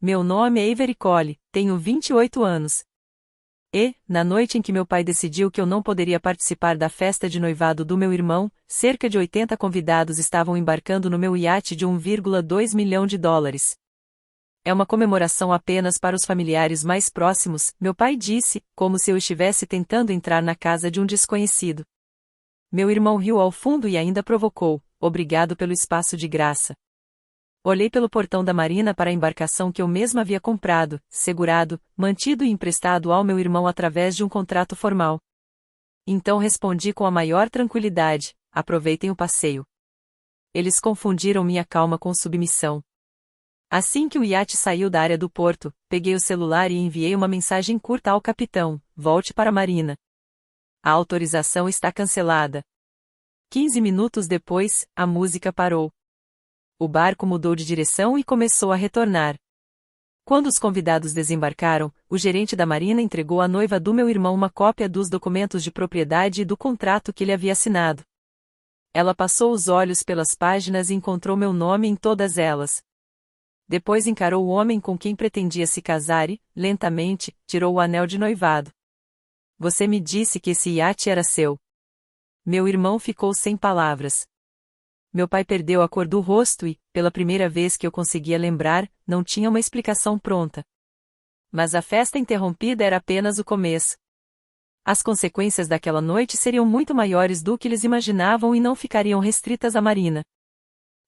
Meu nome é Avery Cole, tenho 28 anos. E, na noite em que meu pai decidiu que eu não poderia participar da festa de noivado do meu irmão, cerca de 80 convidados estavam embarcando no meu iate de 1,2 milhão de dólares. É uma comemoração apenas para os familiares mais próximos, meu pai disse, como se eu estivesse tentando entrar na casa de um desconhecido. Meu irmão riu ao fundo e ainda provocou, obrigado pelo espaço de graça. Olhei pelo portão da marina para a embarcação que eu mesma havia comprado, segurado, mantido e emprestado ao meu irmão através de um contrato formal. Então respondi com a maior tranquilidade: aproveitem o passeio. Eles confundiram minha calma com submissão. Assim que o iate saiu da área do porto, peguei o celular e enviei uma mensagem curta ao capitão: volte para a marina. A autorização está cancelada. 15 minutos depois, a música parou. O barco mudou de direção e começou a retornar. Quando os convidados desembarcaram, o gerente da marina entregou à noiva do meu irmão uma cópia dos documentos de propriedade e do contrato que ele havia assinado. Ela passou os olhos pelas páginas e encontrou meu nome em todas elas. Depois encarou o homem com quem pretendia se casar e, lentamente, tirou o anel de noivado. Você me disse que esse iate era seu. Meu irmão ficou sem palavras. Meu pai perdeu a cor do rosto e, pela primeira vez que eu conseguia lembrar, não tinha uma explicação pronta. Mas a festa interrompida era apenas o começo. As consequências daquela noite seriam muito maiores do que eles imaginavam e não ficariam restritas à marina.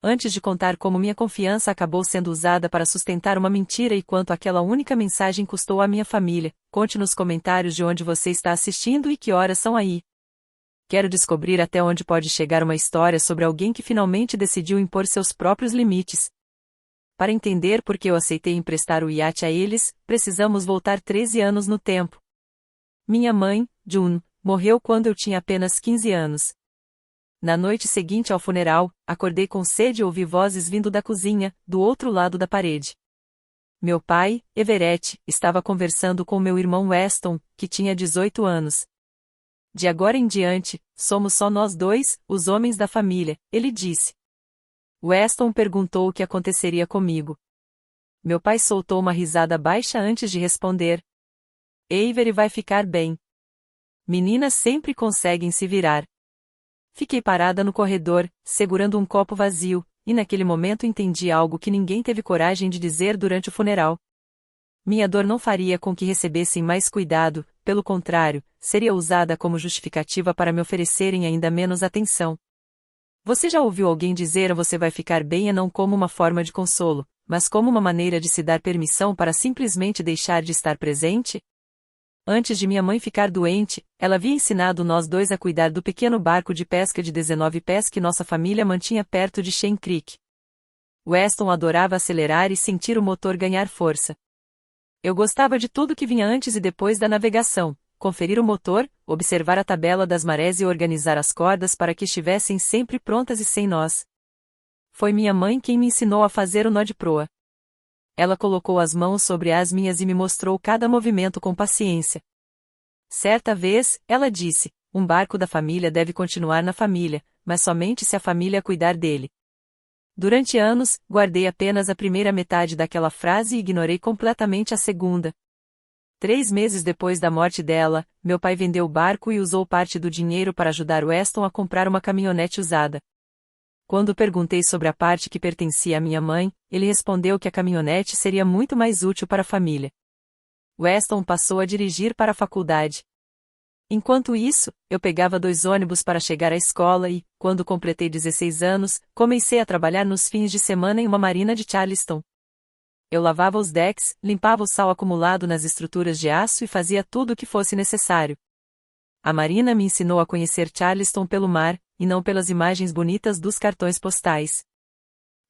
Antes de contar como minha confiança acabou sendo usada para sustentar uma mentira e quanto aquela única mensagem custou à minha família, conte nos comentários de onde você está assistindo e que horas são aí. Quero descobrir até onde pode chegar uma história sobre alguém que finalmente decidiu impor seus próprios limites. Para entender por que eu aceitei emprestar o iate a eles, precisamos voltar 13 anos no tempo. Minha mãe, June, morreu quando eu tinha apenas 15 anos. Na noite seguinte ao funeral, acordei com sede e ouvi vozes vindo da cozinha, do outro lado da parede. Meu pai, Everett, estava conversando com meu irmão Weston, que tinha 18 anos. De agora em diante, somos só nós dois, os homens da família, ele disse. Weston perguntou o que aconteceria comigo. Meu pai soltou uma risada baixa antes de responder. Avery vai ficar bem. Meninas sempre conseguem se virar. Fiquei parada no corredor, segurando um copo vazio, e naquele momento entendi algo que ninguém teve coragem de dizer durante o funeral. Minha dor não faria com que recebessem mais cuidado, pelo contrário, seria usada como justificativa para me oferecerem ainda menos atenção. Você já ouviu alguém dizer você vai ficar bem e não como uma forma de consolo, mas como uma maneira de se dar permissão para simplesmente deixar de estar presente? Antes de minha mãe ficar doente, ela havia ensinado nós dois a cuidar do pequeno barco de pesca de 19 pés que nossa família mantinha perto de Shane Creek. Weston adorava acelerar e sentir o motor ganhar força. Eu gostava de tudo que vinha antes e depois da navegação, conferir o motor, observar a tabela das marés e organizar as cordas para que estivessem sempre prontas e sem nós. Foi minha mãe quem me ensinou a fazer o nó de proa. Ela colocou as mãos sobre as minhas e me mostrou cada movimento com paciência. Certa vez, ela disse, um barco da família deve continuar na família, mas somente se a família cuidar dele. Durante anos, guardei apenas a primeira metade daquela frase e ignorei completamente a segunda. 3 meses depois da morte dela, meu pai vendeu o barco e usou parte do dinheiro para ajudar Weston a comprar uma caminhonete usada. Quando perguntei sobre a parte que pertencia à minha mãe, ele respondeu que a caminhonete seria muito mais útil para a família. Weston passou a dirigir para a faculdade. Enquanto isso, eu pegava 2 ônibus para chegar à escola e, quando completei 16 anos, comecei a trabalhar nos fins de semana em uma marina de Charleston. Eu lavava os decks, limpava o sal acumulado nas estruturas de aço e fazia tudo o que fosse necessário. A marina me ensinou a conhecer Charleston pelo mar, e não pelas imagens bonitas dos cartões postais.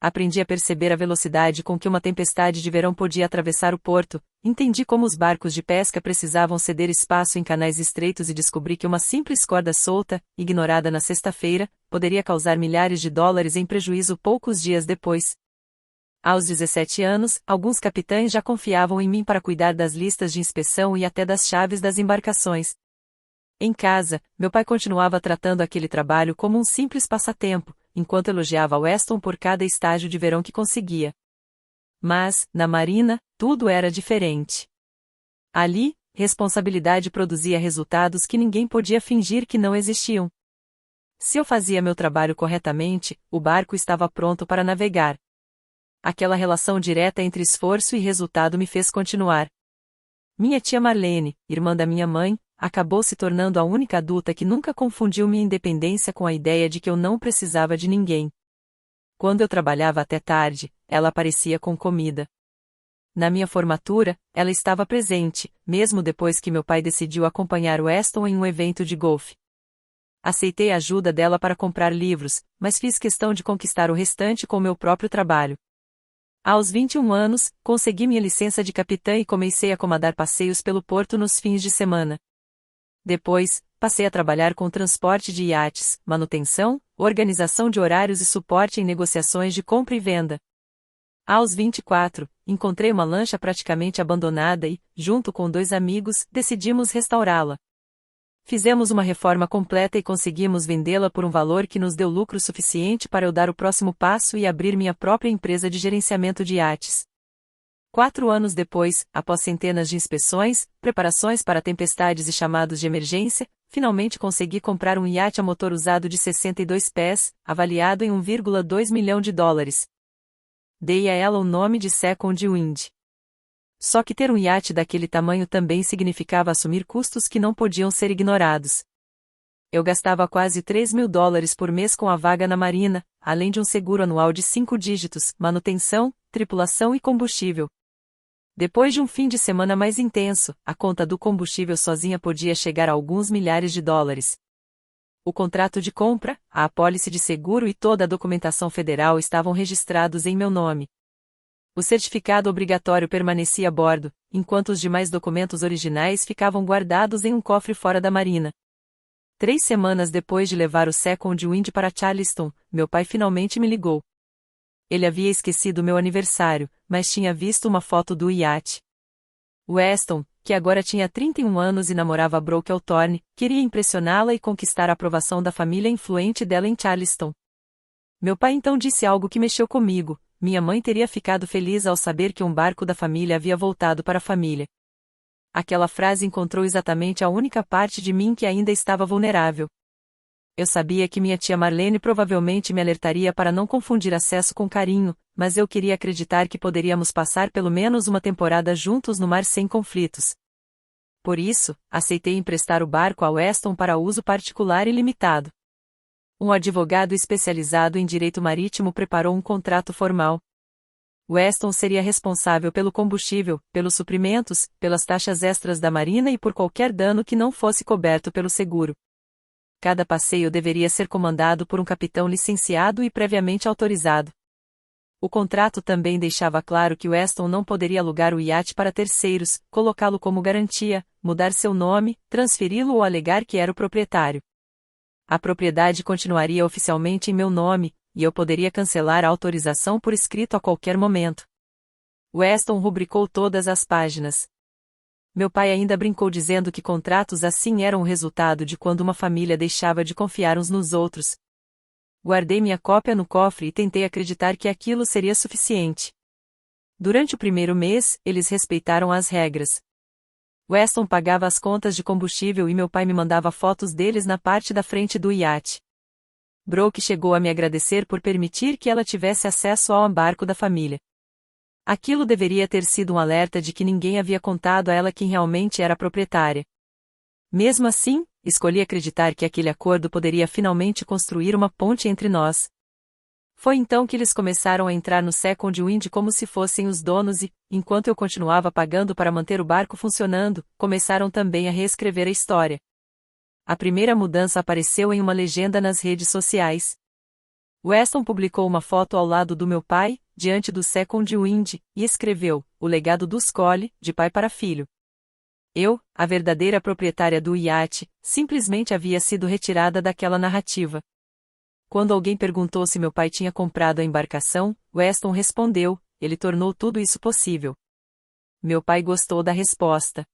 Aprendi a perceber a velocidade com que uma tempestade de verão podia atravessar o porto, entendi como os barcos de pesca precisavam ceder espaço em canais estreitos e descobri que uma simples corda solta, ignorada na sexta-feira, poderia causar milhares de dólares em prejuízo poucos dias depois. Aos 17 anos, alguns capitães já confiavam em mim para cuidar das listas de inspeção e até das chaves das embarcações. Em casa, meu pai continuava tratando aquele trabalho como um simples passatempo, enquanto elogiava Weston por cada estágio de verão que conseguia. Mas, na Marina, tudo era diferente. Ali, responsabilidade produzia resultados que ninguém podia fingir que não existiam. Se eu fazia meu trabalho corretamente, o barco estava pronto para navegar. Aquela relação direta entre esforço e resultado me fez continuar. Minha tia Marlene, irmã da minha mãe, acabou se tornando a única adulta que nunca confundiu minha independência com a ideia de que eu não precisava de ninguém. Quando eu trabalhava até tarde, ela aparecia com comida. Na minha formatura, ela estava presente, mesmo depois que meu pai decidiu acompanhar Weston em um evento de golfe. Aceitei a ajuda dela para comprar livros, mas fiz questão de conquistar o restante com meu próprio trabalho. Aos 21 anos, consegui minha licença de capitã e comecei a comandar passeios pelo porto nos fins de semana. Depois, passei a trabalhar com transporte de iates, manutenção, organização de horários e suporte em negociações de compra e venda. Aos 24, encontrei uma lancha praticamente abandonada e, junto com 2 amigos, decidimos restaurá-la. Fizemos uma reforma completa e conseguimos vendê-la por um valor que nos deu lucro suficiente para eu dar o próximo passo e abrir minha própria empresa de gerenciamento de iates. 4 anos depois, após centenas de inspeções, preparações para tempestades e chamados de emergência, finalmente consegui comprar um iate a motor usado de 62 pés, avaliado em $1,2 milhão. Dei a ela o nome de Second Wind. Só que ter um iate daquele tamanho também significava assumir custos que não podiam ser ignorados. Eu gastava quase $3.000 por mês com a vaga na Marina, além de um seguro anual de 5 dígitos, manutenção, tripulação e combustível. Depois de um fim de semana mais intenso, a conta do combustível sozinha podia chegar a alguns milhares de dólares. O contrato de compra, a apólice de seguro e toda a documentação federal estavam registrados em meu nome. O certificado obrigatório permanecia a bordo, enquanto os demais documentos originais ficavam guardados em um cofre fora da Marina. 3 semanas depois de levar o Second Wind para Charleston, meu pai finalmente me ligou. Ele havia esquecido meu aniversário, mas tinha visto uma foto do iate. Weston, que agora tinha 31 anos e namorava Brooke Althorne, queria impressioná-la e conquistar a aprovação da família influente dela em Charleston. Meu pai então disse algo que mexeu comigo: minha mãe teria ficado feliz ao saber que um barco da família havia voltado para a família. Aquela frase encontrou exatamente a única parte de mim que ainda estava vulnerável. Eu sabia que minha tia Marlene provavelmente me alertaria para não confundir acesso com carinho, mas eu queria acreditar que poderíamos passar pelo menos uma temporada juntos no mar sem conflitos. Por isso, aceitei emprestar o barco a Weston para uso particular e limitado. Um advogado especializado em direito marítimo preparou um contrato formal. Weston seria responsável pelo combustível, pelos suprimentos, pelas taxas extras da Marina e por qualquer dano que não fosse coberto pelo seguro. Cada passeio deveria ser comandado por um capitão licenciado e previamente autorizado. O contrato também deixava claro que Weston não poderia alugar o iate para terceiros, colocá-lo como garantia, mudar seu nome, transferi-lo ou alegar que era o proprietário. A propriedade continuaria oficialmente em meu nome, e eu poderia cancelar a autorização por escrito a qualquer momento. Weston rubricou todas as páginas. Meu pai ainda brincou dizendo que contratos assim eram o resultado de quando uma família deixava de confiar uns nos outros. Guardei minha cópia no cofre e tentei acreditar que aquilo seria suficiente. Durante o primeiro mês, eles respeitaram as regras. Weston pagava as contas de combustível e meu pai me mandava fotos deles na parte da frente do iate. Brooke chegou a me agradecer por permitir que ela tivesse acesso ao barco da família. Aquilo deveria ter sido um alerta de que ninguém havia contado a ela quem realmente era a proprietária. Mesmo assim, escolhi acreditar que aquele acordo poderia finalmente construir uma ponte entre nós. Foi então que eles começaram a entrar no Second Wind como se fossem os donos e, enquanto eu continuava pagando para manter o barco funcionando, começaram também a reescrever a história. A primeira mudança apareceu em uma legenda nas redes sociais. Weston publicou uma foto ao lado do meu pai, diante do Second Wind, e escreveu: "O legado dos Cole, de pai para filho." Eu, a verdadeira proprietária do iate, simplesmente havia sido retirada daquela narrativa. Quando alguém perguntou se meu pai tinha comprado a embarcação, Weston respondeu: "Ele tornou tudo isso possível." Meu pai gostou da resposta.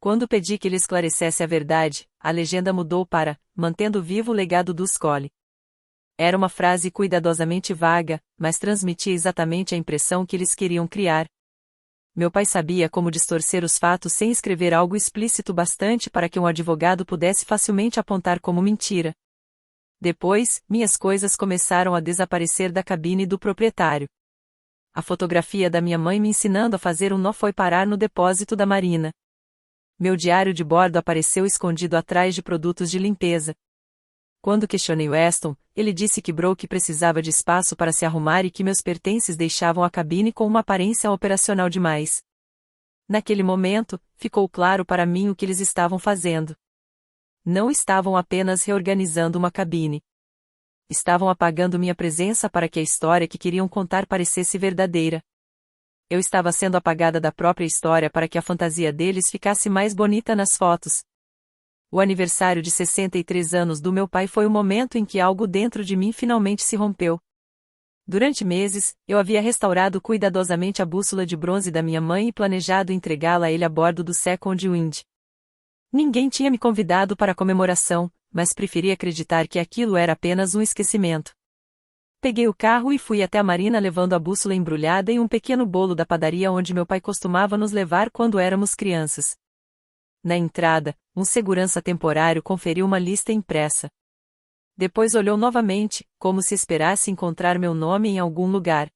Quando pedi que ele esclarecesse a verdade, a legenda mudou para: "Mantendo vivo o legado dos Cole." Era uma frase cuidadosamente vaga, mas transmitia exatamente a impressão que eles queriam criar. Meu pai sabia como distorcer os fatos sem escrever algo explícito bastante para que um advogado pudesse facilmente apontar como mentira. Depois, minhas coisas começaram a desaparecer da cabine do proprietário. A fotografia da minha mãe me ensinando a fazer um nó foi parar no depósito da Marina. Meu diário de bordo apareceu escondido atrás de produtos de limpeza. Quando questionei Weston, ele disse que Brooke precisava de espaço para se arrumar e que meus pertences deixavam a cabine com uma aparência operacional demais. Naquele momento, ficou claro para mim o que eles estavam fazendo. Não estavam apenas reorganizando uma cabine. Estavam apagando minha presença para que a história que queriam contar parecesse verdadeira. Eu estava sendo apagada da própria história para que a fantasia deles ficasse mais bonita nas fotos. O aniversário de 63 anos do meu pai foi o momento em que algo dentro de mim finalmente se rompeu. Durante meses, eu havia restaurado cuidadosamente a bússola de bronze da minha mãe e planejado entregá-la a ele a bordo do Second Wind. Ninguém tinha me convidado para a comemoração, mas preferi acreditar que aquilo era apenas um esquecimento. Peguei o carro e fui até a marina levando a bússola embrulhada em um pequeno bolo da padaria onde meu pai costumava nos levar quando éramos crianças. Na entrada, um segurança temporário conferiu uma lista impressa. Depois olhou novamente, como se esperasse encontrar meu nome em algum lugar.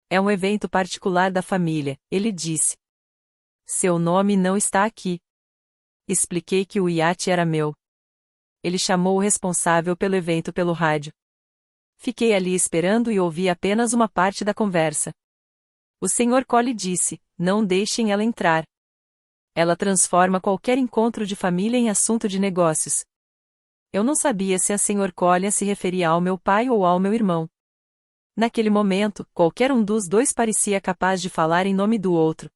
É um evento particular da família, ele disse. Seu nome não está aqui. Expliquei que o iate era meu. Ele chamou o responsável pelo evento pelo rádio. Fiquei ali esperando e ouvi apenas uma parte da conversa. O Sr. Cole disse, não deixem ela entrar. Ela transforma qualquer encontro de família em assunto de negócios. Eu não sabia se a Sr. Cole se referia ao meu pai ou ao meu irmão. Naquele momento, qualquer um dos dois parecia capaz de falar em nome do outro.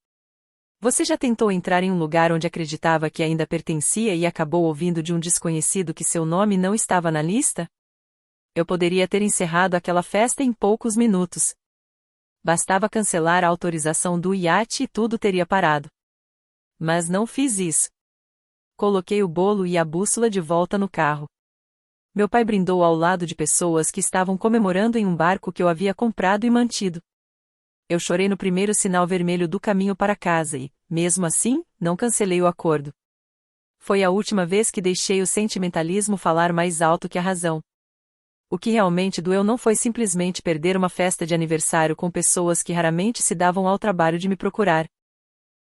Você já tentou entrar em um lugar onde acreditava que ainda pertencia e acabou ouvindo de um desconhecido que seu nome não estava na lista? Eu poderia ter encerrado aquela festa em poucos minutos. Bastava cancelar a autorização do iate e tudo teria parado. Mas não fiz isso. Coloquei o bolo e a bússola de volta no carro. Meu pai brindou ao lado de pessoas que estavam comemorando em um barco que eu havia comprado e mantido. Eu chorei no primeiro sinal vermelho do caminho para casa e, mesmo assim, não cancelei o acordo. Foi a última vez que deixei o sentimentalismo falar mais alto que a razão. O que realmente doeu não foi simplesmente perder uma festa de aniversário com pessoas que raramente se davam ao trabalho de me procurar.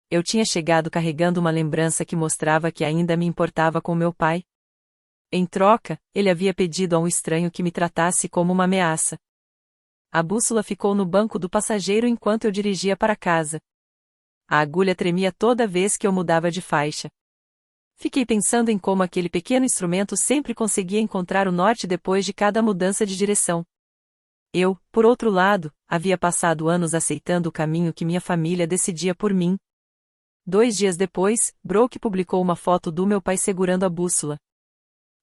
Eu tinha chegado carregando uma lembrança que mostrava que ainda me importava com meu pai. Em troca, ele havia pedido a um estranho que me tratasse como uma ameaça. A bússola ficou no banco do passageiro enquanto eu dirigia para casa. A agulha tremia toda vez que eu mudava de faixa. Fiquei pensando em como aquele pequeno instrumento sempre conseguia encontrar o norte depois de cada mudança de direção. Eu, por outro lado, havia passado anos aceitando o caminho que minha família decidia por mim. 2 dias depois, Brooke publicou uma foto do meu pai segurando a bússola.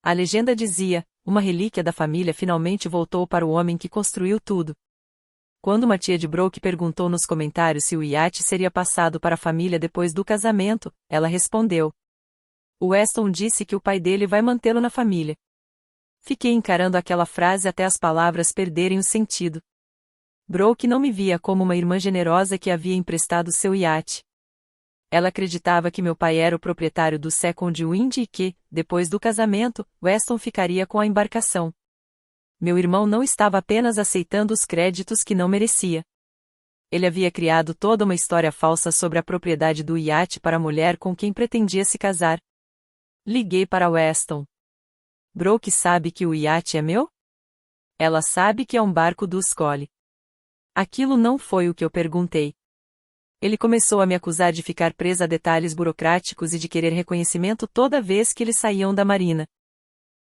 A legenda dizia, uma relíquia da família finalmente voltou para o homem que construiu tudo. Quando uma tia de Brooke perguntou nos comentários se o iate seria passado para a família depois do casamento, ela respondeu. O Weston disse que o pai dele vai mantê-lo na família. Fiquei encarando aquela frase até as palavras perderem o sentido. Brooke não me via como uma irmã generosa que havia emprestado seu iate. Ela acreditava que meu pai era o proprietário do Second Wind e que, depois do casamento, Weston ficaria com a embarcação. Meu irmão não estava apenas aceitando os créditos que não merecia. Ele havia criado toda uma história falsa sobre a propriedade do iate para a mulher com quem pretendia se casar. Liguei para Weston. Brooke sabe que o iate é meu? Ela sabe que é um barco do Scully. Aquilo não foi o que eu perguntei. Ele começou a me acusar de ficar presa a detalhes burocráticos e de querer reconhecimento toda vez que eles saíam da marina.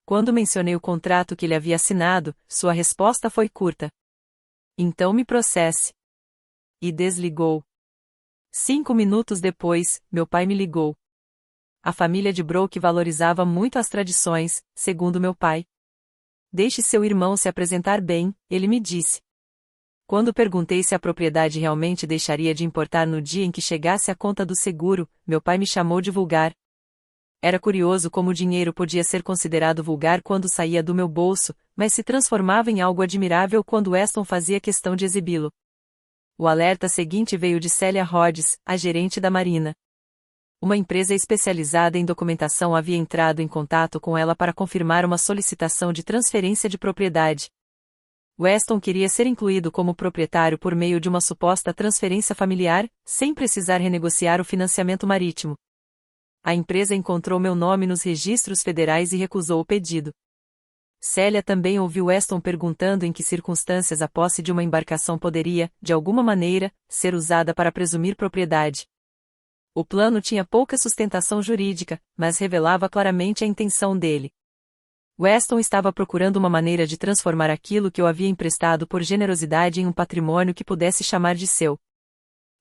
Quando mencionei o contrato que ele havia assinado, sua resposta foi curta. Então me processe. E desligou. 5 minutos depois, meu pai me ligou. A família de Brooke valorizava muito as tradições, segundo meu pai. Deixe seu irmão se apresentar bem, ele me disse. Quando perguntei se a propriedade realmente deixaria de importar no dia em que chegasse a conta do seguro, meu pai me chamou de vulgar. Era curioso como o dinheiro podia ser considerado vulgar quando saía do meu bolso, mas se transformava em algo admirável quando Weston fazia questão de exibi-lo. O alerta seguinte veio de Celia Rhodes, a gerente da Marina. Uma empresa especializada em documentação havia entrado em contato com ela para confirmar uma solicitação de transferência de propriedade. Weston queria ser incluído como proprietário por meio de uma suposta transferência familiar, sem precisar renegociar o financiamento marítimo. A empresa encontrou meu nome nos registros federais e recusou o pedido. Celia também ouviu Weston perguntando em que circunstâncias a posse de uma embarcação poderia, de alguma maneira, ser usada para presumir propriedade. O plano tinha pouca sustentação jurídica, mas revelava claramente a intenção dele. Weston estava procurando uma maneira de transformar aquilo que eu havia emprestado por generosidade em um patrimônio que pudesse chamar de seu.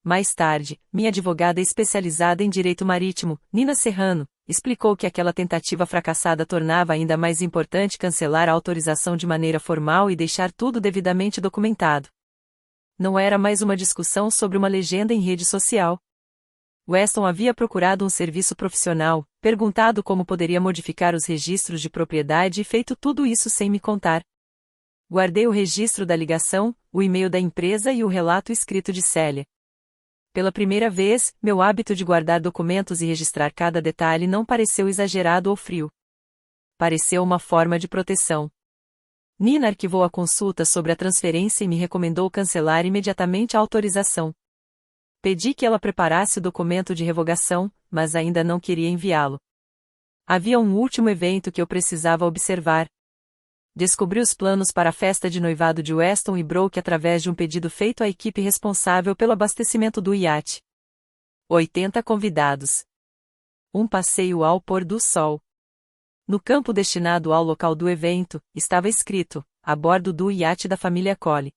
Mais tarde, minha advogada especializada em direito marítimo, Nina Serrano, explicou que aquela tentativa fracassada tornava ainda mais importante cancelar a autorização de maneira formal e deixar tudo devidamente documentado. Não era mais uma discussão sobre uma legenda em rede social. Weston havia procurado um serviço profissional, perguntado como poderia modificar os registros de propriedade e feito tudo isso sem me contar. Guardei o registro da ligação, o e-mail da empresa e o relato escrito de Celia. Pela primeira vez, meu hábito de guardar documentos e registrar cada detalhe não pareceu exagerado ou frio. Pareceu uma forma de proteção. Nina arquivou a consulta sobre a transferência e me recomendou cancelar imediatamente a autorização. Pedi que ela preparasse o documento de revogação, mas ainda não queria enviá-lo. Havia um último evento que eu precisava observar. Descobri os planos para a festa de noivado de Weston e Brooke através de um pedido feito à equipe responsável pelo abastecimento do iate. 80 convidados. Um passeio ao pôr do sol. No campo destinado ao local do evento, estava escrito, a bordo do iate da família Colley.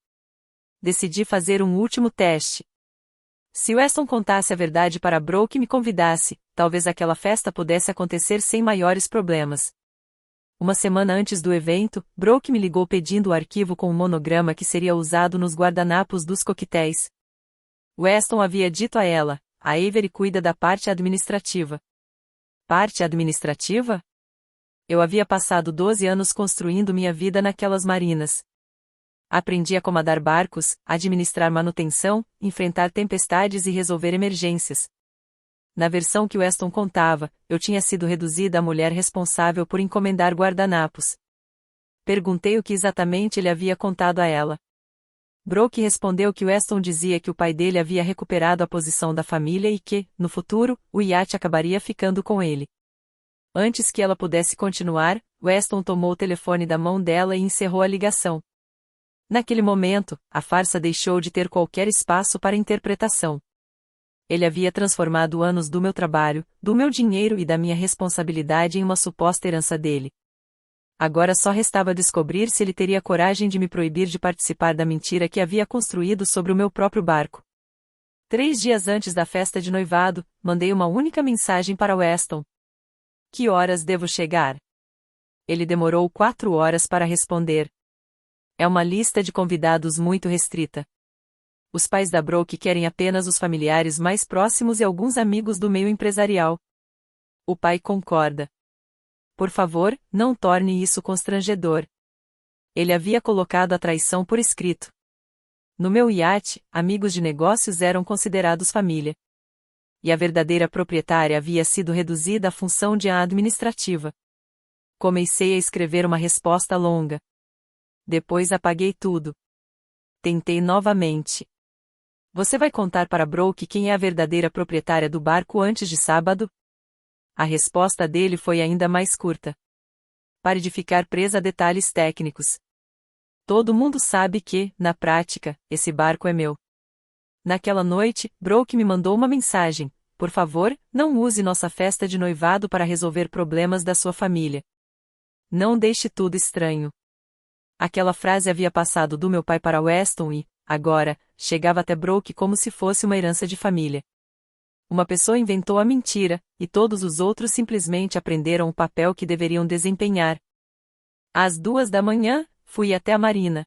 Decidi fazer um último teste. Se Weston contasse a verdade para Brooke e me convidasse, talvez aquela festa pudesse acontecer sem maiores problemas. Uma semana antes do evento, Brooke me ligou pedindo o arquivo com um monograma que seria usado nos guardanapos dos coquetéis. Weston havia dito a ela, a Avery cuida da parte administrativa. Parte administrativa? Eu havia passado 12 anos construindo minha vida naquelas marinas. Aprendi a comandar barcos, administrar manutenção, enfrentar tempestades e resolver emergências. Na versão que Weston contava, eu tinha sido reduzida à mulher responsável por encomendar guardanapos. Perguntei o que exatamente ele havia contado a ela. Brooke respondeu que Weston dizia que o pai dele havia recuperado a posição da família e que, no futuro, o iate acabaria ficando com ele. Antes que ela pudesse continuar, Weston tomou o telefone da mão dela e encerrou a ligação. Naquele momento, a farsa deixou de ter qualquer espaço para interpretação. Ele havia transformado anos do meu trabalho, do meu dinheiro e da minha responsabilidade em uma suposta herança dele. Agora só restava descobrir se ele teria coragem de me proibir de participar da mentira que havia construído sobre o meu próprio barco. 3 dias antes da festa de noivado, mandei uma única mensagem para Weston. Que horas devo chegar? Ele demorou 4 horas para responder. É uma lista de convidados muito restrita. Os pais da Brooke querem apenas os familiares mais próximos e alguns amigos do meio empresarial. O pai concorda. Por favor, não torne isso constrangedor. Ele havia colocado a traição por escrito. No meu iate, amigos de negócios eram considerados família. E a verdadeira proprietária havia sido reduzida à função de administrativa. Comecei a escrever uma resposta longa. Depois apaguei tudo. Tentei novamente. Você vai contar para Brooke quem é a verdadeira proprietária do barco antes de sábado? A resposta dele foi ainda mais curta. Pare de ficar presa a detalhes técnicos. Todo mundo sabe que, na prática, esse barco é meu. Naquela noite, Brooke me mandou uma mensagem. Por favor, não use nossa festa de noivado para resolver problemas da sua família. Não deixe tudo estranho. Aquela frase havia passado do meu pai para Weston e, agora, chegava até Brooke como se fosse uma herança de família. Uma pessoa inventou a mentira, e todos os outros simplesmente aprenderam o papel que deveriam desempenhar. Às 2 da manhã, fui até a marina.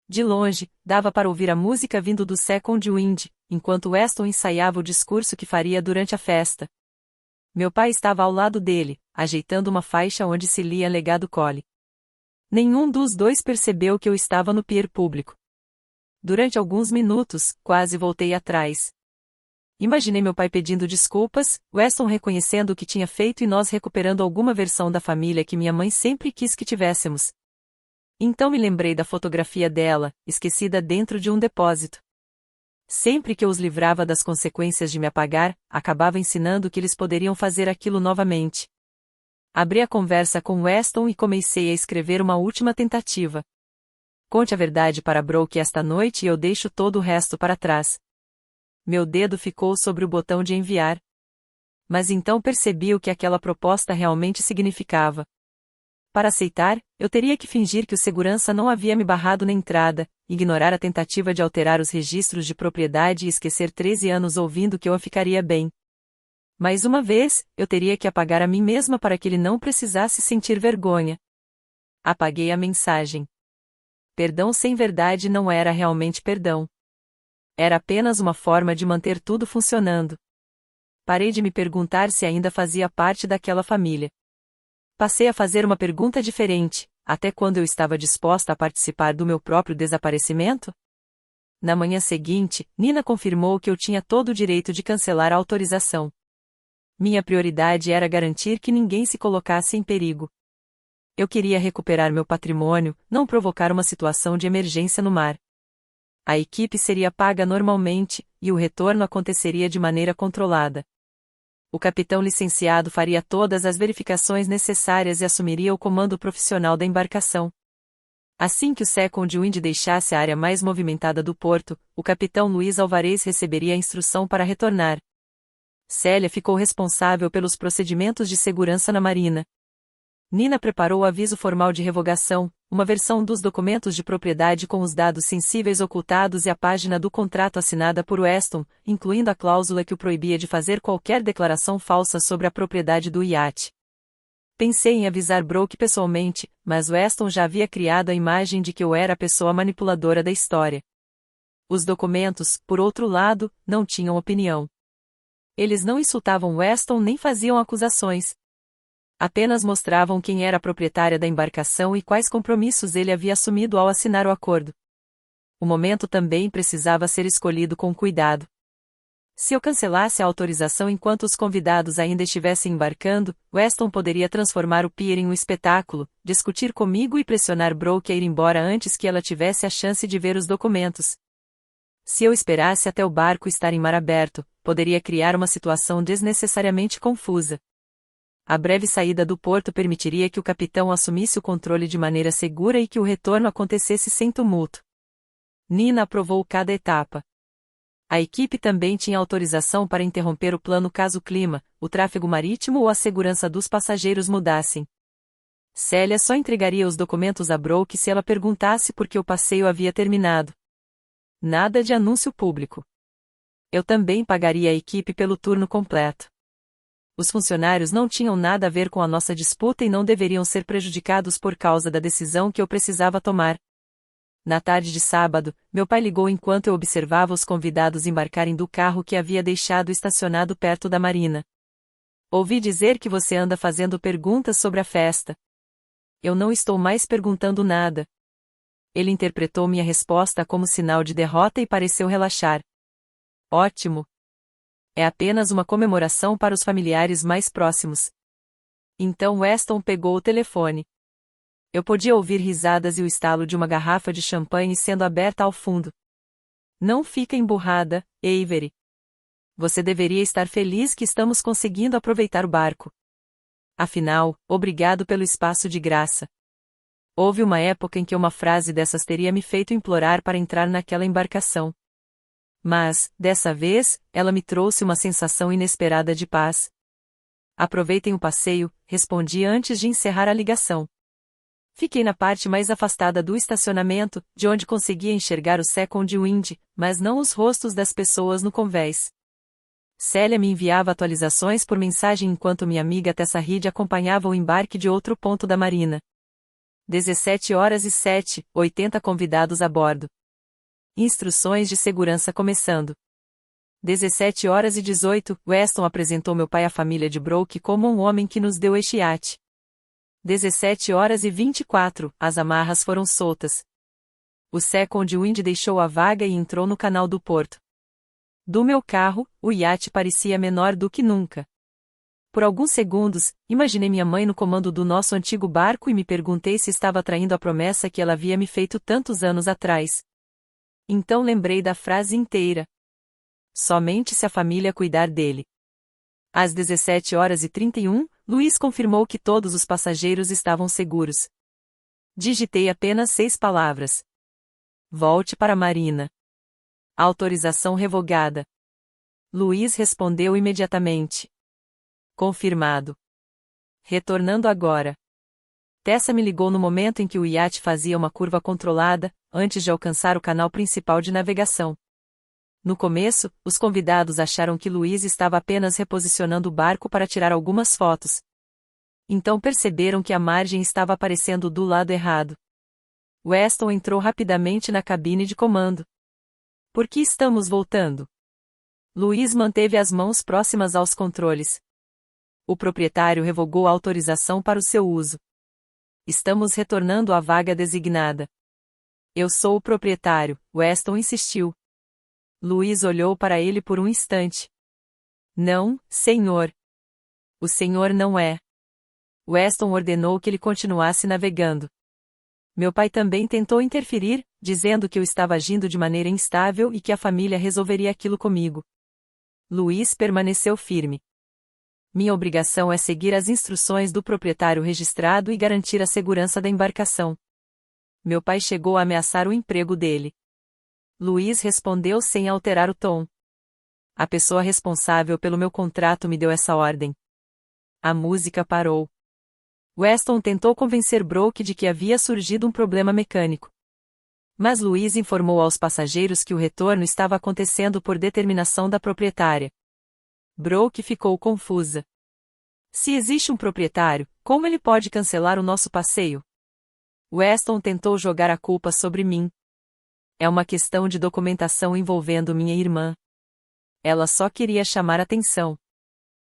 De longe, dava para ouvir a música vindo do Second Wind, enquanto Weston ensaiava o discurso que faria durante a festa. Meu pai estava ao lado dele, ajeitando uma faixa onde se lia Legado Cole. Nenhum dos dois percebeu que eu estava no pier público. Durante alguns minutos, quase voltei atrás. Imaginei meu pai pedindo desculpas, Weston reconhecendo o que tinha feito e nós recuperando alguma versão da família que minha mãe sempre quis que tivéssemos. Então me lembrei da fotografia dela, esquecida dentro de um depósito. Sempre que eu os livrava das consequências de me apagar, acabava ensinando que eles poderiam fazer aquilo novamente. Abri a conversa com Weston e comecei a escrever uma última tentativa. Conte a verdade para Brooke esta noite e eu deixo todo o resto para trás. Meu dedo ficou sobre o botão de enviar. Mas então percebi o que aquela proposta realmente significava. Para aceitar, eu teria que fingir que o segurança não havia me barrado na entrada, ignorar a tentativa de alterar os registros de propriedade e esquecer 13 anos ouvindo que eu ficaria bem. Mais uma vez, eu teria que apagar a mim mesma para que ele não precisasse sentir vergonha. Apaguei a mensagem. Perdão sem verdade não era realmente perdão. Era apenas uma forma de manter tudo funcionando. Parei de me perguntar se ainda fazia parte daquela família. Passei a fazer uma pergunta diferente: até quando eu estava disposta a participar do meu próprio desaparecimento? Na manhã seguinte, Nina confirmou que eu tinha todo o direito de cancelar a autorização. Minha prioridade era garantir que ninguém se colocasse em perigo. Eu queria recuperar meu patrimônio, não provocar uma situação de emergência no mar. A equipe seria paga normalmente, e o retorno aconteceria de maneira controlada. O capitão licenciado faria todas as verificações necessárias e assumiria o comando profissional da embarcação. Assim que o Second Wind deixasse a área mais movimentada do porto, o capitão Luiz Alvarez receberia a instrução para retornar. Célia ficou responsável pelos procedimentos de segurança na marina. Nina preparou o aviso formal de revogação, uma versão dos documentos de propriedade com os dados sensíveis ocultados e a página do contrato assinada por Weston, incluindo a cláusula que o proibia de fazer qualquer declaração falsa sobre a propriedade do iate. Pensei em avisar Brooke pessoalmente, mas Weston já havia criado a imagem de que eu era a pessoa manipuladora da história. Os documentos, por outro lado, não tinham opinião. Eles não insultavam Weston nem faziam acusações. Apenas mostravam quem era a proprietária da embarcação e quais compromissos ele havia assumido ao assinar o acordo. O momento também precisava ser escolhido com cuidado. Se eu cancelasse a autorização enquanto os convidados ainda estivessem embarcando, Weston poderia transformar o pier em um espetáculo, discutir comigo e pressionar Brooke a ir embora antes que ela tivesse a chance de ver os documentos. Se eu esperasse até o barco estar em mar aberto, poderia criar uma situação desnecessariamente confusa. A breve saída do porto permitiria que o capitão assumisse o controle de maneira segura e que o retorno acontecesse sem tumulto. Nina aprovou cada etapa. A equipe também tinha autorização para interromper o plano caso o clima, o tráfego marítimo ou a segurança dos passageiros mudassem. Célia só entregaria os documentos a Brooke se ela perguntasse por que o passeio havia terminado. Nada de anúncio público. Eu também pagaria a equipe pelo turno completo. Os funcionários não tinham nada a ver com a nossa disputa e não deveriam ser prejudicados por causa da decisão que eu precisava tomar. Na tarde de sábado, meu pai ligou enquanto eu observava os convidados embarcarem do carro que havia deixado estacionado perto da marina. Ouvi dizer que você anda fazendo perguntas sobre a festa. Eu não estou mais perguntando nada. Ele interpretou minha resposta como sinal de derrota e pareceu relaxar. Ótimo. É apenas uma comemoração para os familiares mais próximos. Então Weston pegou o telefone. Eu podia ouvir risadas e o estalo de uma garrafa de champanhe sendo aberta ao fundo. Não fica emburrada, Avery. Você deveria estar feliz que estamos conseguindo aproveitar o barco. Afinal, obrigado pelo espaço de graça. Houve uma época em que uma frase dessas teria me feito implorar para entrar naquela embarcação. Mas, dessa vez, ela me trouxe uma sensação inesperada de paz. Aproveitem o passeio, respondi antes de encerrar a ligação. Fiquei na parte mais afastada do estacionamento, de onde conseguia enxergar o Second Wind, mas não os rostos das pessoas no convés. Célia me enviava atualizações por mensagem enquanto minha amiga Tessa Reed acompanhava o embarque de outro ponto da marina. 17h07, 80 convidados a bordo. Instruções de segurança começando. 17h18, Weston apresentou meu pai à família de Brooke como um homem que nos deu este iate. 17h24, as amarras foram soltas. O second wind deixou a vaga e entrou no canal do porto. Do meu carro, o iate parecia menor do que nunca. Por alguns segundos, imaginei minha mãe no comando do nosso antigo barco e me perguntei se estava traindo a promessa que ela havia me feito tantos anos atrás. Então lembrei da frase inteira. Somente se a família cuidar dele. Às 17h31, Luiz confirmou que todos os passageiros estavam seguros. Digitei apenas 6 palavras. Volte para a Marina. Autorização revogada. Luiz respondeu imediatamente. Confirmado. Retornando agora. Tessa me ligou no momento em que o iate fazia uma curva controlada, antes de alcançar o canal principal de navegação. No começo, os convidados acharam que Luiz estava apenas reposicionando o barco para tirar algumas fotos. Então perceberam que a margem estava aparecendo do lado errado. Weston entrou rapidamente na cabine de comando. Por que estamos voltando? Luiz manteve as mãos próximas aos controles. O proprietário revogou a autorização para o seu uso. Estamos retornando à vaga designada. Eu sou o proprietário, Weston insistiu. Luiz olhou para ele por um instante. Não, senhor. O senhor não é. Weston ordenou que ele continuasse navegando. Meu pai também tentou interferir, dizendo que eu estava agindo de maneira instável e que a família resolveria aquilo comigo. Luiz permaneceu firme. Minha obrigação é seguir as instruções do proprietário registrado e garantir a segurança da embarcação. Meu pai chegou a ameaçar o emprego dele. Luiz respondeu sem alterar o tom. A pessoa responsável pelo meu contrato me deu essa ordem. A música parou. Weston tentou convencer Brooke de que havia surgido um problema mecânico. Mas Luiz informou aos passageiros que o retorno estava acontecendo por determinação da proprietária. Brooke ficou confusa. Se existe um proprietário, como ele pode cancelar o nosso passeio? Weston tentou jogar a culpa sobre mim. É uma questão de documentação envolvendo minha irmã. Ela só queria chamar atenção.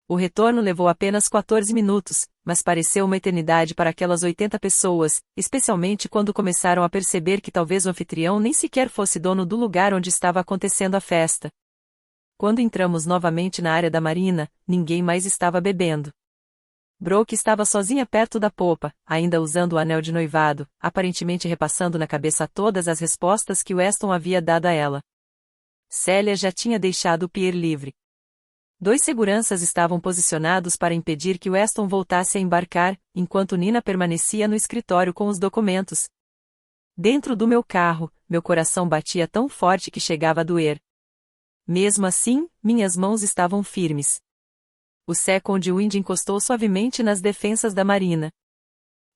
O retorno levou apenas 14 minutos, mas pareceu uma eternidade para aquelas 80 pessoas, especialmente quando começaram a perceber que talvez o anfitrião nem sequer fosse dono do lugar onde estava acontecendo a festa. Quando entramos novamente na área da marina, ninguém mais estava bebendo. Brooke estava sozinha perto da popa, ainda usando o anel de noivado, aparentemente repassando na cabeça todas as respostas que Weston havia dado a ela. Célia já tinha deixado o pier livre. 2 seguranças estavam posicionados para impedir que Weston voltasse a embarcar, enquanto Nina permanecia no escritório com os documentos. Dentro do meu carro, meu coração batia tão forte que chegava a doer. Mesmo assim, minhas mãos estavam firmes. O second wind encostou suavemente nas defensas da marina.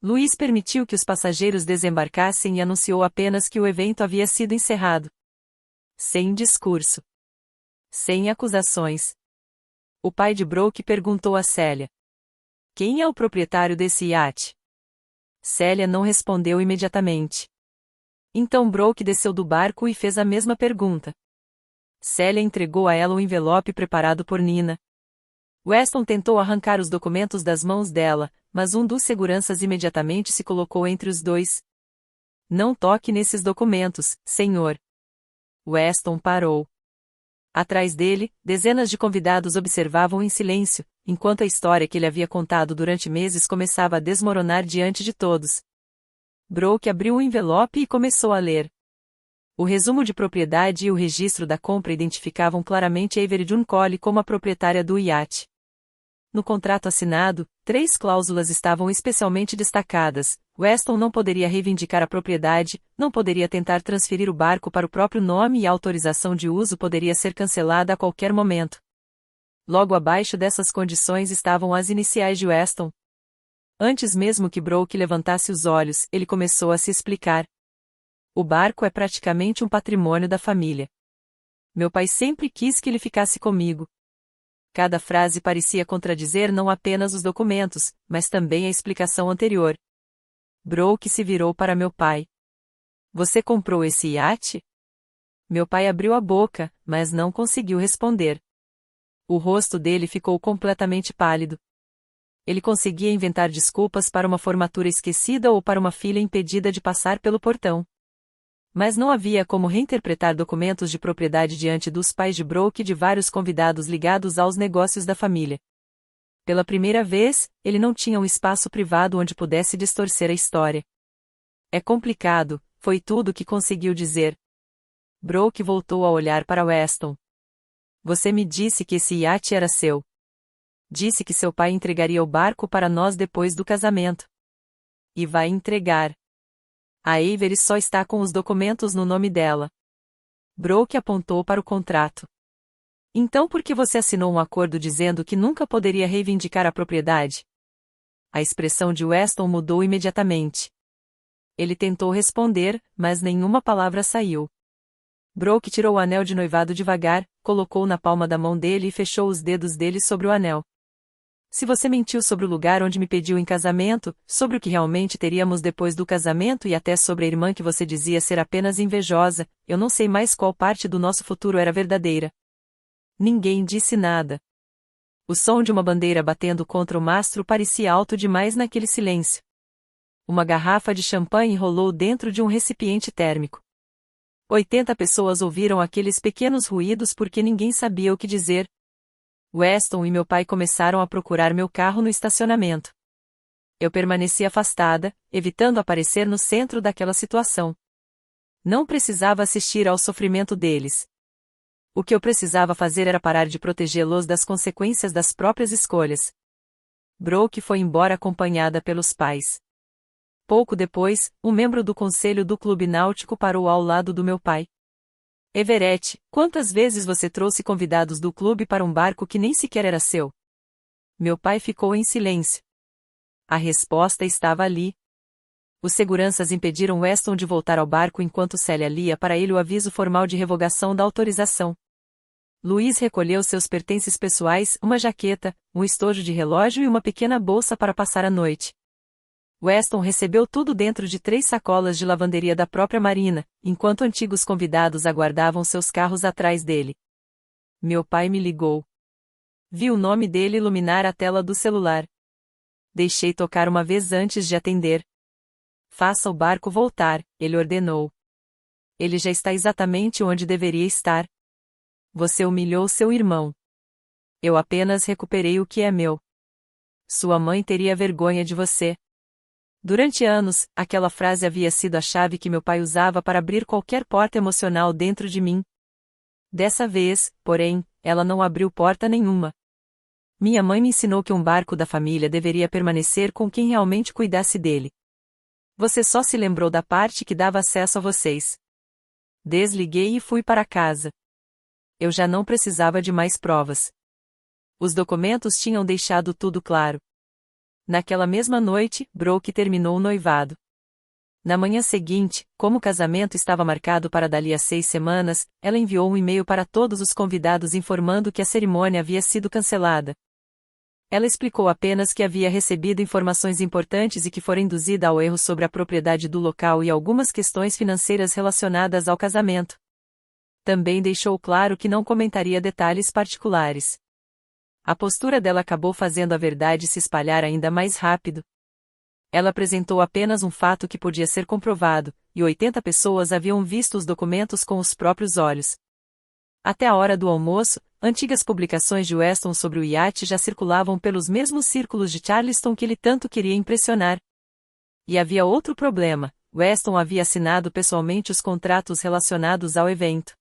Luiz permitiu que os passageiros desembarcassem e anunciou apenas que o evento havia sido encerrado. Sem discurso. Sem acusações. O pai de Brooke perguntou a Célia. Quem é o proprietário desse iate? Célia não respondeu imediatamente. Então Brooke desceu do barco e fez a mesma pergunta. Célia entregou a ela o envelope preparado por Nina. Weston tentou arrancar os documentos das mãos dela, mas um dos seguranças imediatamente se colocou entre os dois. Não toque nesses documentos, senhor. Weston parou. Atrás dele, dezenas de convidados observavam em silêncio, enquanto a história que ele havia contado durante meses começava a desmoronar diante de todos. Brooke abriu o envelope e começou a ler. O resumo de propriedade e o registro da compra identificavam claramente Avery June Cole como a proprietária do iate. No contrato assinado, 3 cláusulas estavam especialmente destacadas. Weston não poderia reivindicar a propriedade, não poderia tentar transferir o barco para o próprio nome e a autorização de uso poderia ser cancelada a qualquer momento. Logo abaixo dessas condições estavam as iniciais de Weston. Antes mesmo que Brooke levantasse os olhos, ele começou a se explicar. O barco é praticamente um patrimônio da família. Meu pai sempre quis que ele ficasse comigo. Cada frase parecia contradizer não apenas os documentos, mas também a explicação anterior. Brooke se virou para meu pai. Você comprou esse iate? Meu pai abriu a boca, mas não conseguiu responder. O rosto dele ficou completamente pálido. Ele conseguia inventar desculpas para uma formatura esquecida ou para uma filha impedida de passar pelo portão. Mas não havia como reinterpretar documentos de propriedade diante dos pais de Brooke e de vários convidados ligados aos negócios da família. Pela primeira vez, ele não tinha um espaço privado onde pudesse distorcer a história. É complicado, foi tudo o que conseguiu dizer. Brooke voltou a olhar para Weston. Você me disse que esse iate era seu. Disse que seu pai entregaria o barco para nós depois do casamento. E vai entregar. A Avery só está com os documentos no nome dela. Brooke apontou para o contrato. Então por que você assinou um acordo dizendo que nunca poderia reivindicar a propriedade? A expressão de Weston mudou imediatamente. Ele tentou responder, mas nenhuma palavra saiu. Brooke tirou o anel de noivado devagar, colocou na palma da mão dele e fechou os dedos dele sobre o anel. Se você mentiu sobre o lugar onde me pediu em casamento, sobre o que realmente teríamos depois do casamento e até sobre a irmã que você dizia ser apenas invejosa, eu não sei mais qual parte do nosso futuro era verdadeira. Ninguém disse nada. O som de uma bandeira batendo contra o mastro parecia alto demais naquele silêncio. Uma garrafa de champanhe rolou dentro de um recipiente térmico. 80 pessoas ouviram aqueles pequenos ruídos porque ninguém sabia o que dizer. Weston e meu pai começaram a procurar meu carro no estacionamento. Eu permaneci afastada, evitando aparecer no centro daquela situação. Não precisava assistir ao sofrimento deles. O que eu precisava fazer era parar de protegê-los das consequências das próprias escolhas. Brooke foi embora acompanhada pelos pais. Pouco depois, um membro do conselho do clube náutico parou ao lado do meu pai. Everett, quantas vezes você trouxe convidados do clube para um barco que nem sequer era seu? Meu pai ficou em silêncio. A resposta estava ali. Os seguranças impediram Weston de voltar ao barco enquanto Celia lia para ele o aviso formal de revogação da autorização. Luiz recolheu seus pertences pessoais, uma jaqueta, um estojo de relógio e uma pequena bolsa para passar a noite. Weston recebeu tudo dentro de 3 sacolas de lavanderia da própria Marina, enquanto antigos convidados aguardavam seus carros atrás dele. Meu pai me ligou. Vi o nome dele iluminar a tela do celular. Deixei tocar uma vez antes de atender. Faça o barco voltar, ele ordenou. Ele já está exatamente onde deveria estar. Você humilhou seu irmão. Eu apenas recuperei o que é meu. Sua mãe teria vergonha de você. Durante anos, aquela frase havia sido a chave que meu pai usava para abrir qualquer porta emocional dentro de mim. Dessa vez, porém, ela não abriu porta nenhuma. Minha mãe me ensinou que um barco da família deveria permanecer com quem realmente cuidasse dele. Você só se lembrou da parte que dava acesso a vocês. Desliguei e fui para casa. Eu já não precisava de mais provas. Os documentos tinham deixado tudo claro. Naquela mesma noite, Brooke terminou o noivado. Na manhã seguinte, como o casamento estava marcado para dali a 6 semanas, ela enviou um e-mail para todos os convidados informando que a cerimônia havia sido cancelada. Ela explicou apenas que havia recebido informações importantes e que fora induzida ao erro sobre a propriedade do local e algumas questões financeiras relacionadas ao casamento. Também deixou claro que não comentaria detalhes particulares. A postura dela acabou fazendo a verdade se espalhar ainda mais rápido. Ela apresentou apenas um fato que podia ser comprovado, e 80 pessoas haviam visto os documentos com os próprios olhos. Até a hora do almoço, antigas publicações de Weston sobre o iate já circulavam pelos mesmos círculos de Charleston que ele tanto queria impressionar. E havia outro problema: Weston havia assinado pessoalmente os contratos relacionados ao evento.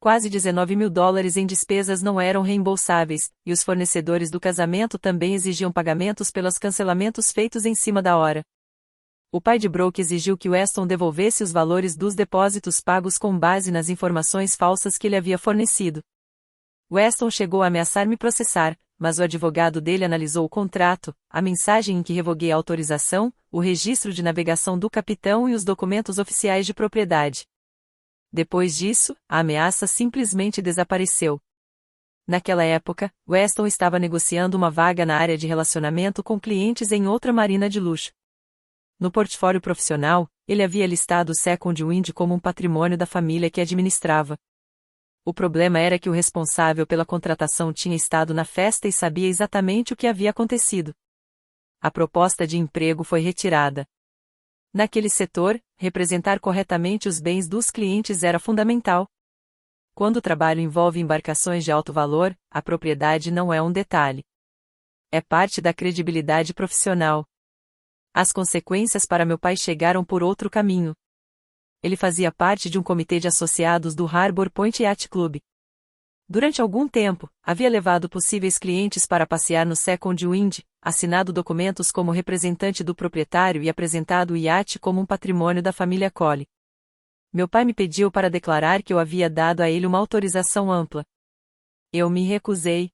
Quase $19 mil em despesas não eram reembolsáveis, e os fornecedores do casamento também exigiam pagamentos pelos cancelamentos feitos em cima da hora. O pai de Brooke exigiu que Weston devolvesse os valores dos depósitos pagos com base nas informações falsas que ele havia fornecido. Weston chegou a ameaçar me processar, mas o advogado dele analisou o contrato, a mensagem em que revoguei a autorização, o registro de navegação do capitão e os documentos oficiais de propriedade. Depois disso, a ameaça simplesmente desapareceu. Naquela época, Weston estava negociando uma vaga na área de relacionamento com clientes em outra marina de luxo. No portfólio profissional, ele havia listado o Second Wind como um patrimônio da família que administrava. O problema era que o responsável pela contratação tinha estado na festa e sabia exatamente o que havia acontecido. A proposta de emprego foi retirada. Naquele setor, representar corretamente os bens dos clientes era fundamental. Quando o trabalho envolve embarcações de alto valor, a propriedade não é um detalhe. É parte da credibilidade profissional. As consequências para meu pai chegaram por outro caminho. Ele fazia parte de um comitê de associados do Harbor Point Yacht Club. Durante algum tempo, havia levado possíveis clientes para passear no Second Wind, assinado documentos como representante do proprietário e apresentado o iate como um patrimônio da família Colley. Meu pai me pediu para declarar que eu havia dado a ele uma autorização ampla. Eu me recusei.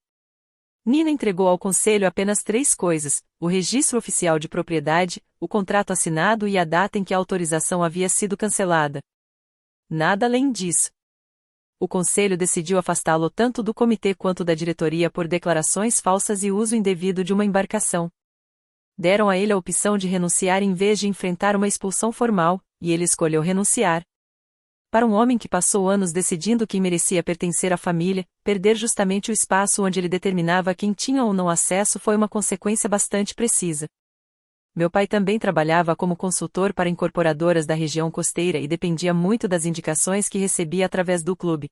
Nina entregou ao conselho apenas 3 coisas: o registro oficial de propriedade, o contrato assinado e a data em que a autorização havia sido cancelada. Nada além disso. O conselho decidiu afastá-lo tanto do comitê quanto da diretoria por declarações falsas e uso indevido de uma embarcação. Deram a ele a opção de renunciar em vez de enfrentar uma expulsão formal, e ele escolheu renunciar. Para um homem que passou anos decidindo quem merecia pertencer à família, perder justamente o espaço onde ele determinava quem tinha ou não acesso foi uma consequência bastante precisa. Meu pai também trabalhava como consultor para incorporadoras da região costeira e dependia muito das indicações que recebia através do clube.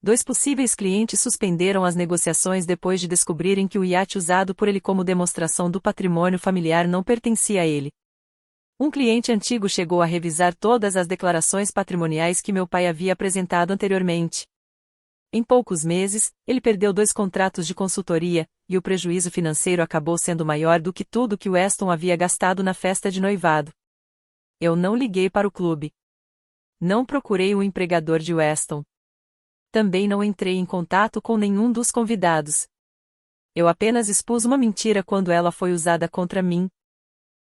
2 possíveis clientes suspenderam as negociações depois de descobrirem que o iate usado por ele como demonstração do patrimônio familiar não pertencia a ele. Um cliente antigo chegou a revisar todas as declarações patrimoniais que meu pai havia apresentado anteriormente. Em poucos meses, ele perdeu 2 contratos de consultoria, e o prejuízo financeiro acabou sendo maior do que tudo que Weston havia gastado na festa de noivado. Eu não liguei para o clube. Não procurei o empregador de Weston. Também não entrei em contato com nenhum dos convidados. Eu apenas expus uma mentira quando ela foi usada contra mim.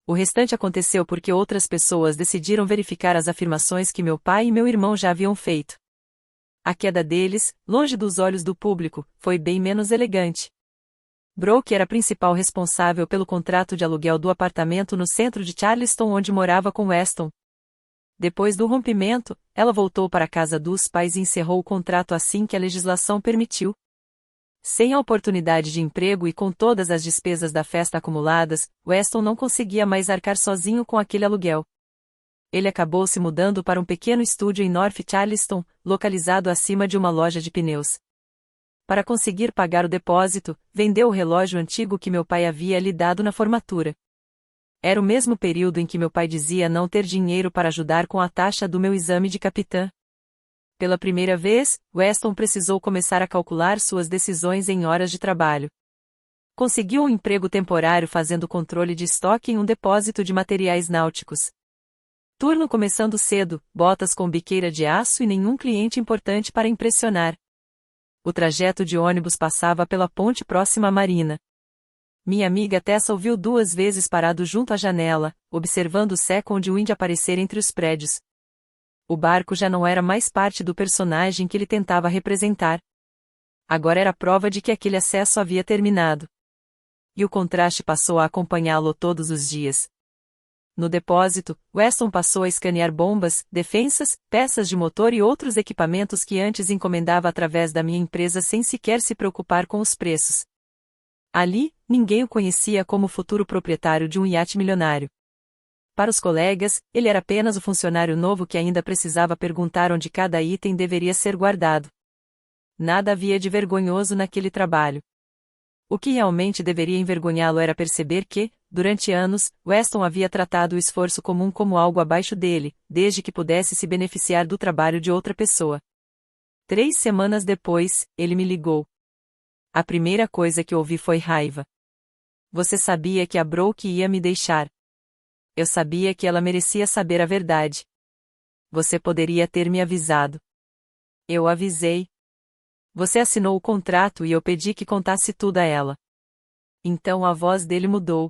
O restante aconteceu porque outras pessoas decidiram verificar as afirmações que meu pai e meu irmão já haviam feito. A queda deles, longe dos olhos do público, foi bem menos elegante. Brooke era a principal responsável pelo contrato de aluguel do apartamento no centro de Charleston onde morava com Weston. Depois do rompimento, ela voltou para a casa dos pais e encerrou o contrato assim que a legislação permitiu. Sem a oportunidade de emprego e com todas as despesas da festa acumuladas, Weston não conseguia mais arcar sozinho com aquele aluguel. Ele acabou se mudando para um pequeno estúdio em North Charleston, localizado acima de uma loja de pneus. Para conseguir pagar o depósito, vendeu o relógio antigo que meu pai havia lhe dado na formatura. Era o mesmo período em que meu pai dizia não ter dinheiro para ajudar com a taxa do meu exame de capitã. Pela primeira vez, Weston precisou começar a calcular suas decisões em horas de trabalho. Conseguiu um emprego temporário fazendo controle de estoque em um depósito de materiais náuticos. Turno começando cedo, botas com biqueira de aço e nenhum cliente importante para impressionar. O trajeto de ônibus passava pela ponte próxima à marina. Minha amiga Tessa ouviu 2 vezes parado junto à janela, observando o Second Wind aparecer entre os prédios. O barco já não era mais parte do personagem que ele tentava representar. Agora era prova de que aquele acesso havia terminado. E o contraste passou a acompanhá-lo todos os dias. No depósito, Weston passou a escanear bombas, defensas, peças de motor e outros equipamentos que antes encomendava através da minha empresa sem sequer se preocupar com os preços. Ali, ninguém o conhecia como futuro proprietário de um iate milionário. Para os colegas, ele era apenas o funcionário novo que ainda precisava perguntar onde cada item deveria ser guardado. Nada havia de vergonhoso naquele trabalho. O que realmente deveria envergonhá-lo era perceber que, durante anos, Weston havia tratado o esforço comum como algo abaixo dele, desde que pudesse se beneficiar do trabalho de outra pessoa. 3 semanas depois, ele me ligou. A primeira coisa que ouvi foi raiva. Você sabia que a Brooke ia me deixar. Eu sabia que ela merecia saber a verdade. Você poderia ter me avisado. Eu avisei. Você assinou o contrato e eu pedi que contasse tudo a ela. Então a voz dele mudou.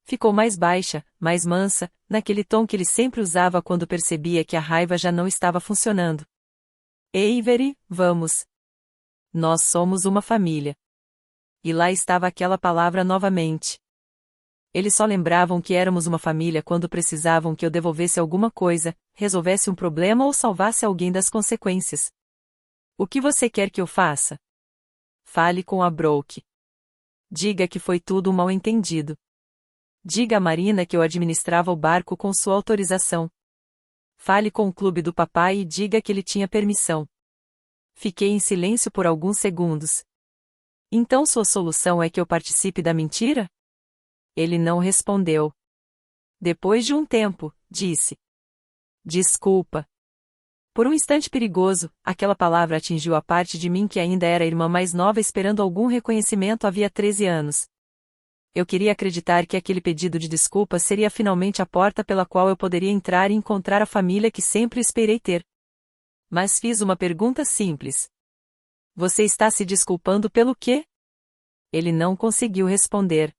Ficou mais baixa, mais mansa, naquele tom que ele sempre usava quando percebia que a raiva já não estava funcionando. Avery, vamos. Nós somos uma família. E lá estava aquela palavra novamente. Eles só lembravam que éramos uma família quando precisavam que eu devolvesse alguma coisa, resolvesse um problema ou salvasse alguém das consequências. O que você quer que eu faça? Fale com a Brooke. Diga que foi tudo um mal-entendido. Diga a Marina que eu administrava o barco com sua autorização. Fale com o clube do papai e diga que ele tinha permissão. Fiquei em silêncio por alguns segundos. Então sua solução é que eu participe da mentira? Ele não respondeu. Depois de um tempo, disse: Desculpa. Por um instante perigoso, aquela palavra atingiu a parte de mim que ainda era a irmã mais nova esperando algum reconhecimento havia 13 anos. Eu queria acreditar que aquele pedido de desculpa seria finalmente a porta pela qual eu poderia entrar e encontrar a família que sempre esperei ter. Mas fiz uma pergunta simples. Você está se desculpando pelo quê? Ele não conseguiu responder.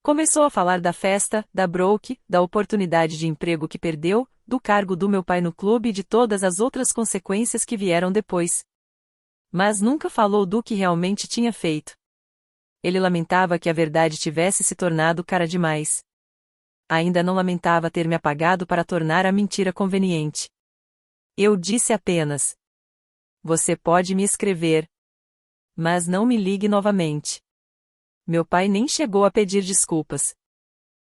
Começou a falar da festa, da Brooke, da oportunidade de emprego que perdeu, do cargo do meu pai no clube e de todas as outras consequências que vieram depois. Mas nunca falou do que realmente tinha feito. Ele lamentava que a verdade tivesse se tornado cara demais. Ainda não lamentava ter me apagado para tornar a mentira conveniente. Eu disse apenas: Você pode me escrever. Mas não me ligue novamente. Meu pai nem chegou a pedir desculpas.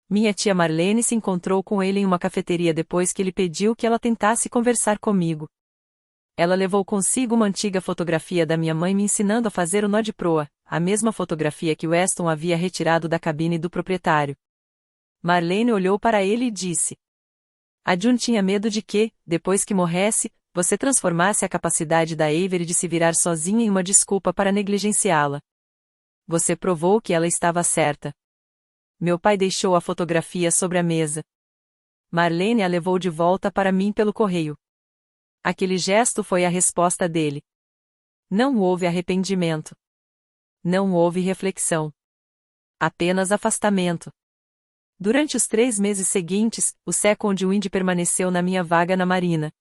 Minha tia Marlene se encontrou com ele em uma cafeteria depois que ele pediu que ela tentasse conversar comigo. Ela levou consigo uma antiga fotografia da minha mãe me ensinando a fazer o nó de proa, a mesma fotografia que Weston havia retirado da cabine do proprietário. Marlene olhou para ele e disse: A June tinha medo de que, depois que morresse, você transformasse a capacidade da Avery de se virar sozinha em uma desculpa para negligenciá-la. Você provou que ela estava certa. Meu pai deixou a fotografia sobre a mesa. Marlene a levou de volta para mim pelo correio. Aquele gesto foi a resposta dele. Não houve arrependimento. Não houve reflexão. Apenas afastamento. Durante os 3 meses seguintes, o second wind permaneceu na minha vaga na marina.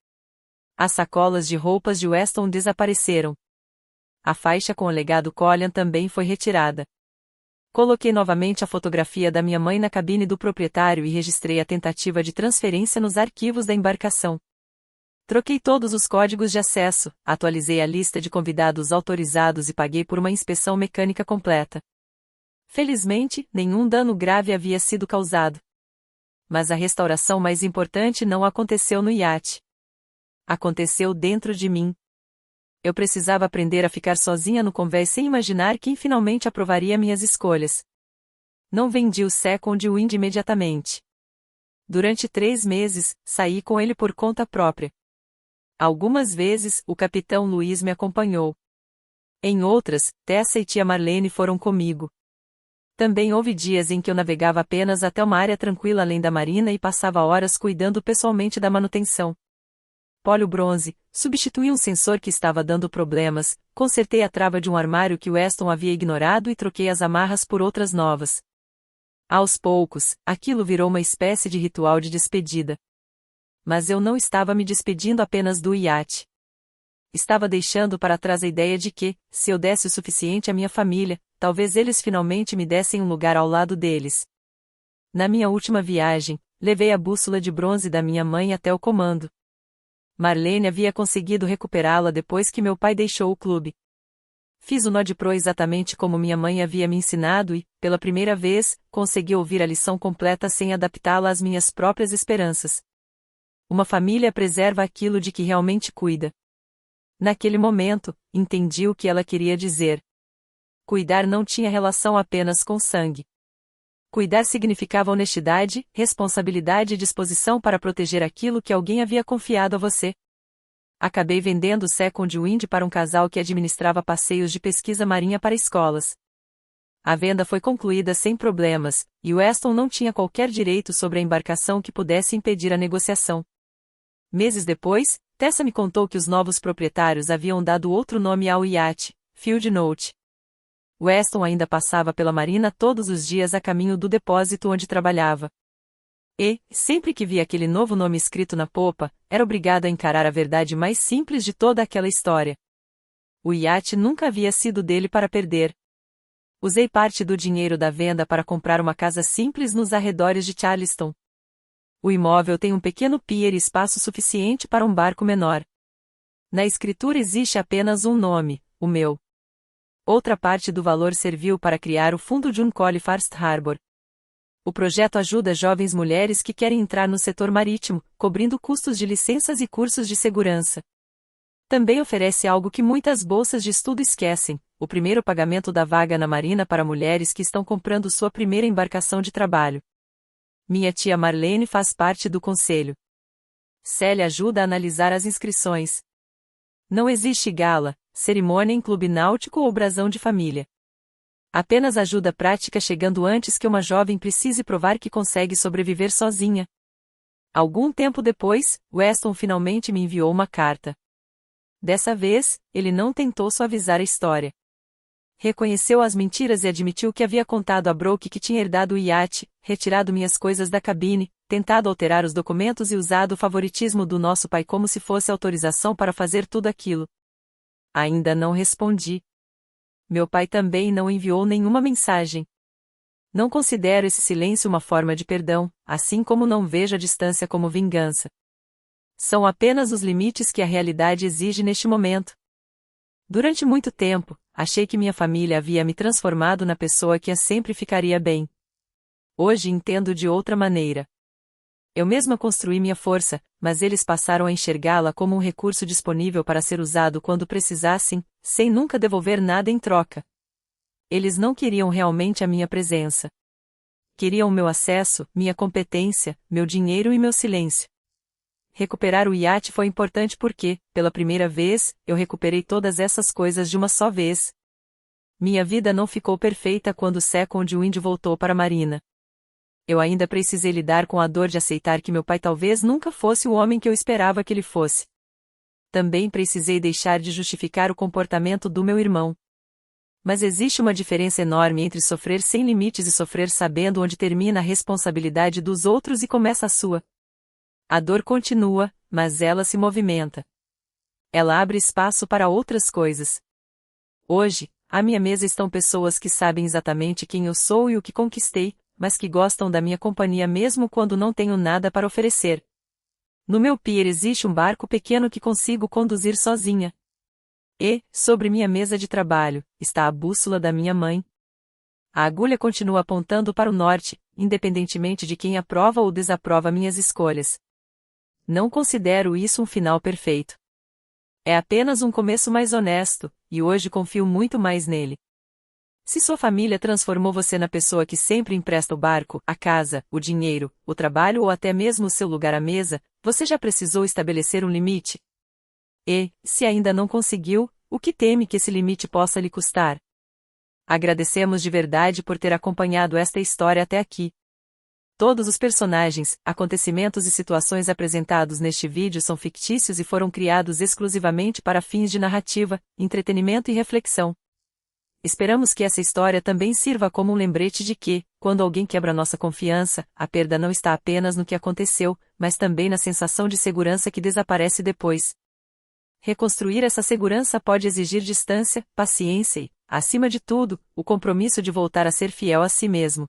As sacolas de roupas de Weston desapareceram. A faixa com o legado Collian também foi retirada. Coloquei novamente a fotografia da minha mãe na cabine do proprietário e registrei a tentativa de transferência nos arquivos da embarcação. Troquei todos os códigos de acesso, atualizei a lista de convidados autorizados e paguei por uma inspeção mecânica completa. Felizmente, nenhum dano grave havia sido causado. Mas a restauração mais importante não aconteceu no iate. Aconteceu dentro de mim. Eu precisava aprender a ficar sozinha no convés sem imaginar quem finalmente aprovaria minhas escolhas. Não vendi o second wind imediatamente. Durante 3 meses, saí com ele por conta própria. Algumas vezes, o capitão Luiz me acompanhou. Em outras, Tessa e tia Marlene foram comigo. Também houve dias em que eu navegava apenas até uma área tranquila além da marina e passava horas cuidando pessoalmente da manutenção. Polio bronze, substituí um sensor que estava dando problemas, consertei a trava de um armário que Weston havia ignorado e troquei as amarras por outras novas. Aos poucos, aquilo virou uma espécie de ritual de despedida. Mas eu não estava me despedindo apenas do iate. Estava deixando para trás a ideia de que, se eu desse o suficiente à minha família, talvez eles finalmente me dessem um lugar ao lado deles. Na minha última viagem, levei a bússola de bronze da minha mãe até o comando. Marlene havia conseguido recuperá-la depois que meu pai deixou o clube. Fiz o nó de proa exatamente como minha mãe havia me ensinado e, pela primeira vez, consegui ouvir a lição completa sem adaptá-la às minhas próprias esperanças. Uma família preserva aquilo de que realmente cuida. Naquele momento, entendi o que ela queria dizer. Cuidar não tinha relação apenas com sangue. Cuidar significava honestidade, responsabilidade e disposição para proteger aquilo que alguém havia confiado a você. Acabei vendendo o second wind para um casal que administrava passeios de pesquisa marinha para escolas. A venda foi concluída sem problemas, e Weston não tinha qualquer direito sobre a embarcação que pudesse impedir a negociação. Meses depois, Tessa me contou que os novos proprietários haviam dado outro nome ao iate, Field Note. Weston ainda passava pela marina todos os dias a caminho do depósito onde trabalhava. E, sempre que via aquele novo nome escrito na popa, era obrigado a encarar a verdade mais simples de toda aquela história. O iate nunca havia sido dele para perder. Usei parte do dinheiro da venda para comprar uma casa simples nos arredores de Charleston. O imóvel tem um pequeno pier e espaço suficiente para um barco menor. Na escritura existe apenas um nome, o meu. Outra parte do valor serviu para criar o fundo John Collie First Harbor. O projeto ajuda jovens mulheres que querem entrar no setor marítimo, cobrindo custos de licenças e cursos de segurança. Também oferece algo que muitas bolsas de estudo esquecem: o primeiro pagamento da vaga na Marina para mulheres que estão comprando sua primeira embarcação de trabalho. Minha tia Marlene faz parte do conselho. Célia ajuda a analisar as inscrições. Não existe gala, cerimônia em clube náutico ou brasão de família. Apenas ajuda prática chegando antes que uma jovem precise provar que consegue sobreviver sozinha. Algum tempo depois, Weston finalmente me enviou uma carta. Dessa vez, ele não tentou suavizar a história. Reconheceu as mentiras e admitiu que havia contado a Brooke que tinha herdado o iate, retirado minhas coisas da cabine, tentado alterar os documentos e usado o favoritismo do nosso pai como se fosse autorização para fazer tudo aquilo. Ainda não respondi. Meu pai também não enviou nenhuma mensagem. Não considero esse silêncio uma forma de perdão, assim como não vejo a distância como vingança. São apenas os limites que a realidade exige neste momento. Durante muito tempo, achei que minha família havia me transformado na pessoa que sempre ficaria bem. Hoje entendo de outra maneira. Eu mesma construí minha força, mas eles passaram a enxergá-la como um recurso disponível para ser usado quando precisassem, sem nunca devolver nada em troca. Eles não queriam realmente a minha presença. Queriam meu acesso, minha competência, meu dinheiro e meu silêncio. Recuperar o iate foi importante porque, pela primeira vez, eu recuperei todas essas coisas de uma só vez. Minha vida não ficou perfeita quando Second Wind voltou para a Marina. Eu ainda precisei lidar com a dor de aceitar que meu pai talvez nunca fosse o homem que eu esperava que ele fosse. Também precisei deixar de justificar o comportamento do meu irmão. Mas existe uma diferença enorme entre sofrer sem limites e sofrer sabendo onde termina a responsabilidade dos outros e começa a sua. A dor continua, mas ela se movimenta. Ela abre espaço para outras coisas. Hoje, à minha mesa estão pessoas que sabem exatamente quem eu sou e o que conquistei, mas que gostam da minha companhia mesmo quando não tenho nada para oferecer. No meu pier existe um barco pequeno que consigo conduzir sozinha. E, sobre minha mesa de trabalho, está a bússola da minha mãe. A agulha continua apontando para o norte, independentemente de quem aprova ou desaprova minhas escolhas. Não considero isso um final perfeito. É apenas um começo mais honesto, e hoje confio muito mais nele. Se sua família transformou você na pessoa que sempre empresta o barco, a casa, o dinheiro, o trabalho ou até mesmo o seu lugar à mesa, você já precisou estabelecer um limite? E, se ainda não conseguiu, o que teme que esse limite possa lhe custar? Agradecemos de verdade por ter acompanhado esta história até aqui. Todos os personagens, acontecimentos e situações apresentados neste vídeo são fictícios e foram criados exclusivamente para fins de narrativa, entretenimento e reflexão. Esperamos que essa história também sirva como um lembrete de que, quando alguém quebra nossa confiança, a perda não está apenas no que aconteceu, mas também na sensação de segurança que desaparece depois. Reconstruir essa segurança pode exigir distância, paciência e, acima de tudo, o compromisso de voltar a ser fiel a si mesmo.